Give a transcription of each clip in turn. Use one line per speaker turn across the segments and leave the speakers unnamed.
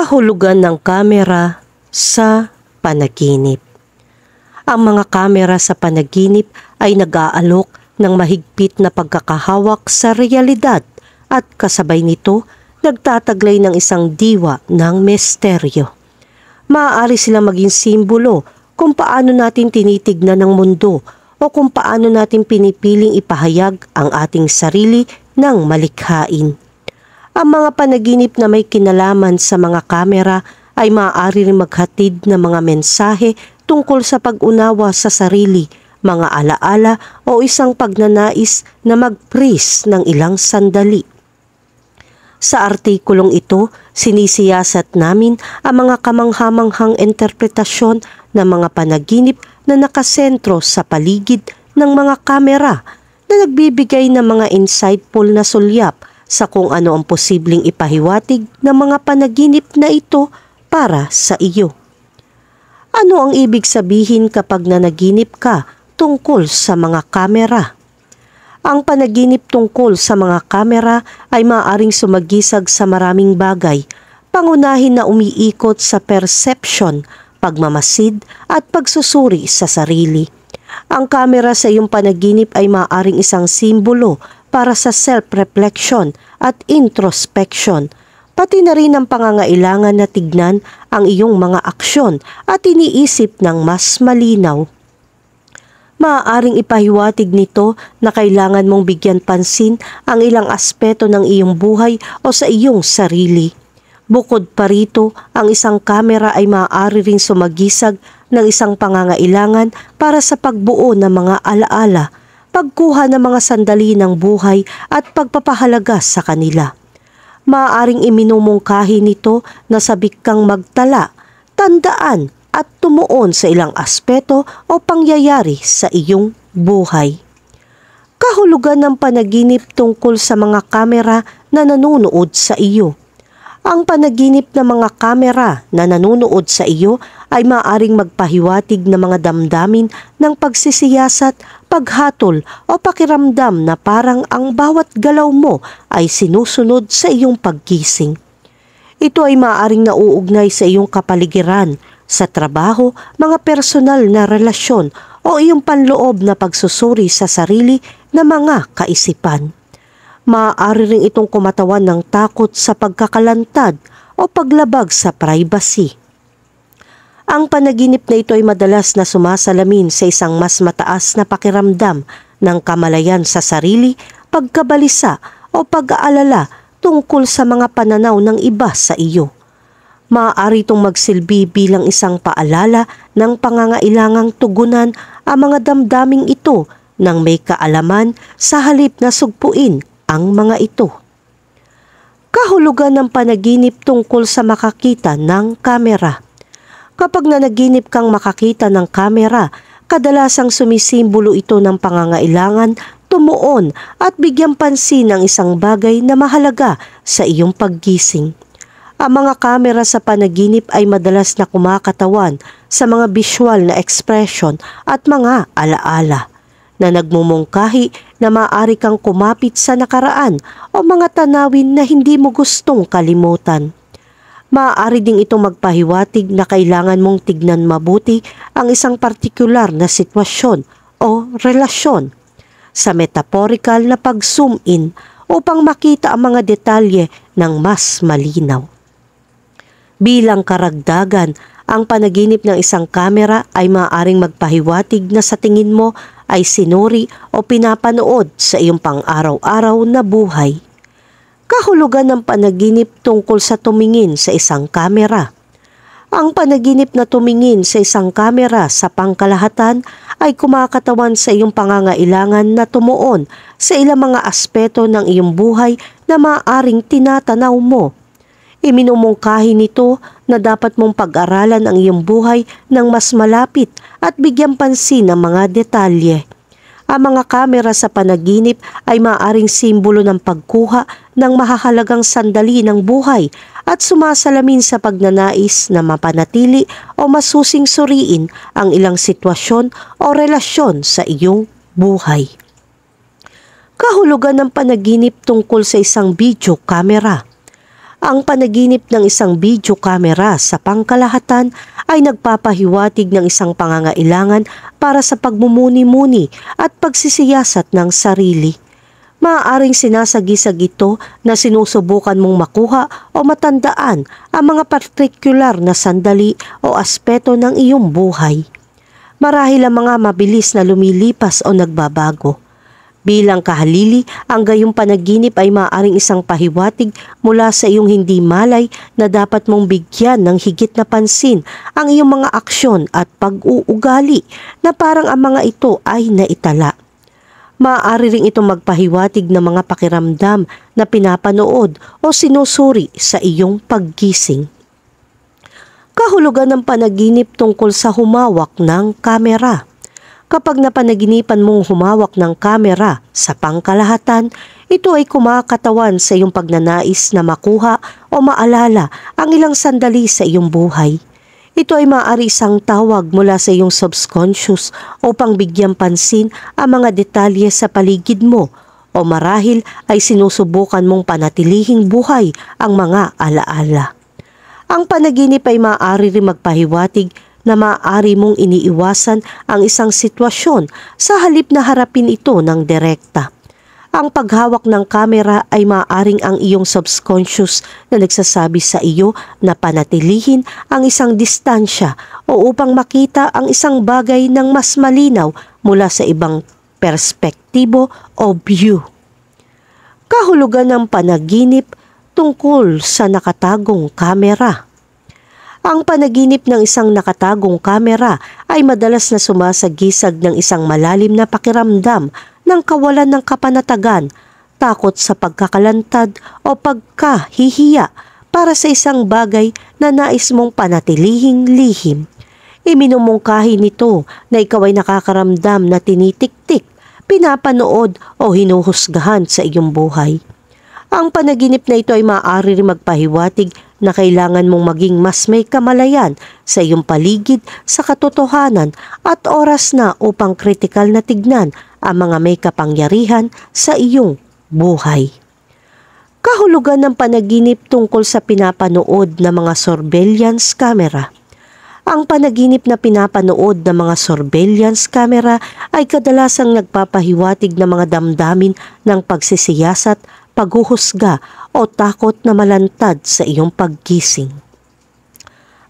Kahulugan ng kamera sa panaginip. Ang mga kamera sa panaginip ay nag-aalok ng mahigpit na pagkakahawak sa realidad at kasabay nito nagtataglay ng isang diwa ng misteryo. Maaari silang maging simbolo kung paano natin tinitignan ng mundo o kung paano natin pinipiling ipahayag ang ating sarili ng malikhain. Ang mga panaginip na may kinalaman sa mga kamera ay maaari rin maghatid ng mga mensahe tungkol sa pag-unawa sa sarili, mga alaala o isang pagnanais na mag-freeze ng ilang sandali. Sa artikulong ito, sinisiyasat namin ang mga kamanghamanghang interpretasyon ng mga panaginip na nakasentro sa paligid ng mga kamera na nagbibigay ng mga insightful na sulyap sa kung ano ang posibleng ipahiwatig ng mga panaginip na ito para sa iyo. Ano ang ibig sabihin kapag nanaginip ka tungkol sa mga kamera? Ang panaginip tungkol sa mga kamera ay maaaring sumagisag sa maraming bagay, pangunahin na umiikot sa perception, pagmamasid at pagsusuri sa sarili. Ang kamera sa iyong panaginip ay maaaring isang simbolo para sa self-reflection at introspection, pati na rin ang pangangailangan na tignan ang iyong mga aksyon at iniisip ng mas malinaw. Maaaring ipahiwatig nito na kailangan mong bigyan pansin ang ilang aspeto ng iyong buhay o sa iyong sarili. Bukod pa rito, ang isang kamera ay maaari ring sumagisag ng isang pangangailangan para sa pagbuo ng mga alaala, pagkuha ng mga sandali ng buhay at pagpapahalaga sa kanila. Maaaring iminumungkahi nito na sabik kang magtala, tandaan at tumuon sa ilang aspeto o pangyayari sa iyong buhay. Kahulugan ng panaginip tungkol sa mga kamera na nanonood sa iyo. Ang panaginip ng mga kamera na nanonood sa iyo ay maaaring magpahiwatig ng mga damdamin ng pagsisiyasat, paghatol o pakiramdam na parang ang bawat galaw mo ay sinusunod sa iyong paggising. Ito ay maaaring nauugnay sa iyong kapaligiran, sa trabaho, mga personal na relasyon o iyong panloob na pagsusuri sa sarili na mga kaisipan. Maaari rin itong kumatawan ng takot sa pagkakalantad o paglabag sa privacy. Ang panaginip na ito ay madalas na sumasalamin sa isang mas mataas na pakiramdam ng kamalayan sa sarili, pagkabalisa o pag-aalala tungkol sa mga pananaw ng iba sa iyo. Maaari itong magsilbi bilang isang paalala ng pangangailangang tugunan ang mga damdaming ito nang may kaalaman sa halip na sugpuin ang mga ito. Kahulugan ng panaginip tungkol sa makakita ng kamera. Kapag nanaginip kang makakita ng kamera, kadalasang sumisimbolo ito ng pangangailangan, tumuon at bigyang pansin ang isang bagay na mahalaga sa iyong paggising. Ang mga kamera sa panaginip ay madalas na kumakatawan sa mga visual na ekspresyon at mga alaala na nagmumungkahi na maaari kang kumapit sa nakaraan o mga tanawin na hindi mo gustong kalimutan. Maaari ding itong magpahiwatig na kailangan mong tignan mabuti ang isang partikular na sitwasyon o relasyon sa metaphorical na pag-zoom in upang makita ang mga detalye ng mas malinaw. Bilang karagdagan, ang panaginip ng isang kamera ay maaaring magpahiwatig na sa tingin mo ay sinuri o pinapanood sa iyong pang-araw-araw na buhay. Kahulugan ng panaginip tungkol sa tumingin sa isang kamera. Ang panaginip na tumingin sa isang kamera sa pangkalahatan ay kumakatawan sa iyong pangangailangan na tumuon sa ilang mga aspeto ng iyong buhay na maaaring tinatanaw mo. Iminumungkahi nito na dapat mong pag-aralan ang iyong buhay ng mas malapit at bigyang pansin ang mga detalye. Ang mga kamera sa panaginip ay maaaring simbolo ng pagkuha ng mahahalagang sandali ng buhay at sumasalamin sa pagnanais na mapanatili o masusing suriin ang ilang sitwasyon o relasyon sa iyong buhay. Kahulugan ng panaginip tungkol sa isang video camera. Ang panaginip ng isang video camera sa pangkalahatan ay nagpapahiwatig ng isang pangangailangan para sa pagmumuni-muni at pagsisiyasat ng sarili. Maaaring sinasagisag ito na sinusubukan mong makuha o matandaan ang mga partikular na sandali o aspeto ng iyong buhay. Marahil ang mga mabilis na lumilipas o nagbabago. Bilang kahalili, ang gayong panaginip ay maaaring isang pahiwatig mula sa iyong hindi malay na dapat mong bigyan ng higit na pansin ang iyong mga aksyon at pag-uugali na parang ang mga ito ay naitala. Maaari ring itong magpahiwatig ng mga pakiramdam na pinapanood o sinusuri sa iyong paggising. Kahulugan ng panaginip tungkol sa humawak ng kamera. Kapag napanaginipan mong humawak ng kamera sa pangkalahatan, ito ay kumakatawan sa iyong pagnanais na makuha o maalala ang ilang sandali sa iyong buhay. Ito ay maaari isang tawag mula sa iyong subconscious upang bigyang pansin ang mga detalye sa paligid mo o marahil ay sinusubukan mong panatilihing buhay ang mga alaala. Ang panaginip ay maaari rin magpahiwatig na maaari mong iniiwasan ang isang sitwasyon sa halip na harapin ito ng direkta. Ang paghawak ng kamera ay maaaring ang iyong subconscious na nagsasabi sa iyo na panatilihin ang isang distansya o upang makita ang isang bagay ng mas malinaw mula sa ibang perspektibo o view. Kahulugan ng panaginip tungkol sa nakatagong kamera. Ang panaginip ng isang nakatagong kamera ay madalas na sumasagisag ng isang malalim na pakiramdam ng kawalan ng kapanatagan, takot sa pagkakalantad o pagkahihiya para sa isang bagay na nais mong panatilihing lihim. Iminumungkahi nito na ikaw ay nakakaramdam na tinitiktik, pinapanood o hinuhusgahan sa iyong buhay. Ang panaginip na ito ay maaari rin magpahiwatig na kailangan mong maging mas may kamalayan sa iyong paligid sa katotohanan at oras na upang kritikal na tignan ang mga may kapangyarihan sa iyong buhay. Kahulugan ng panaginip tungkol sa pinapanood na mga surveillance camera. Ang panaginip na pinapanood ng mga surveillance camera ay kadalasang nagpapahiwatig ng mga damdamin ng pagsisiyasat, paghuhusga o takot na malantad sa iyong paggising.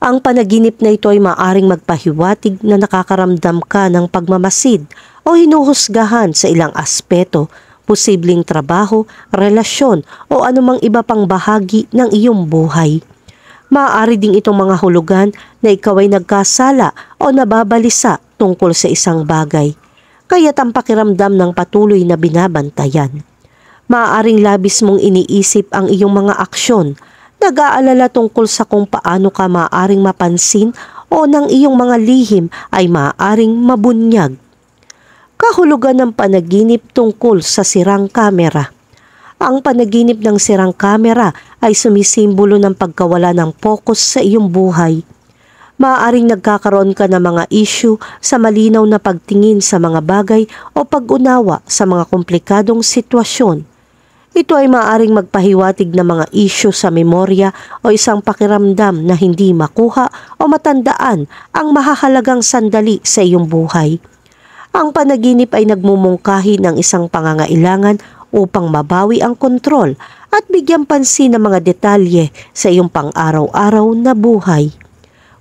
Ang panaginip na ito ay maaring magpahiwatig na nakakaramdam ka ng pagmamasid o hinuhusgahan sa ilang aspeto, posibleng trabaho, relasyon o anumang iba pang bahagi ng iyong buhay. Maaari ding itong mga hulugan na ikaw ay nagkasala o nababalisa tungkol sa isang bagay, kaya't ang pakiramdam ng patuloy na binabantayan. Maaaring labis mong iniisip ang iyong mga aksyon, nag-aalala tungkol sa kung paano ka maaaring mapansin o ng iyong mga lihim ay maaaring mabunyag. Kahulugan ng panaginip tungkol sa sirang kamera. Ang panaginip ng sirang kamera ay sumisimbolo ng pagkawala ng focus sa iyong buhay. Maaaring nagkakaroon ka ng mga issue sa malinaw na pagtingin sa mga bagay o pag-unawa sa mga komplikadong sitwasyon. Ito ay maaaring magpahiwatig ng mga issue sa memorya o isang pakiramdam na hindi makuha o matandaan ang mahahalagang sandali sa iyong buhay. Ang panaginip ay nagmumungkahi ng isang pangangailangan upang mabawi ang kontrol at bigyan pansin ng mga detalye sa iyong pang-araw-araw na buhay.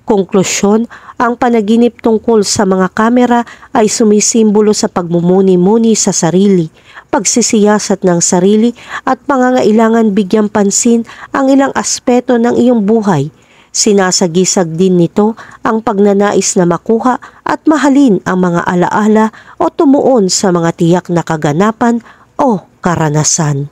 Konklusyon, ang panaginip tungkol sa mga kamera ay sumisimbolo sa pagmumuni-muni sa sarili, pagsisiyasat ng sarili at pangangailangan bigyang pansin ang ilang aspeto ng iyong buhay. Sinasagisag din nito ang pagnanais na makuha at mahalin ang mga alaala o tumuon sa mga tiyak na kaganapan o karanasan.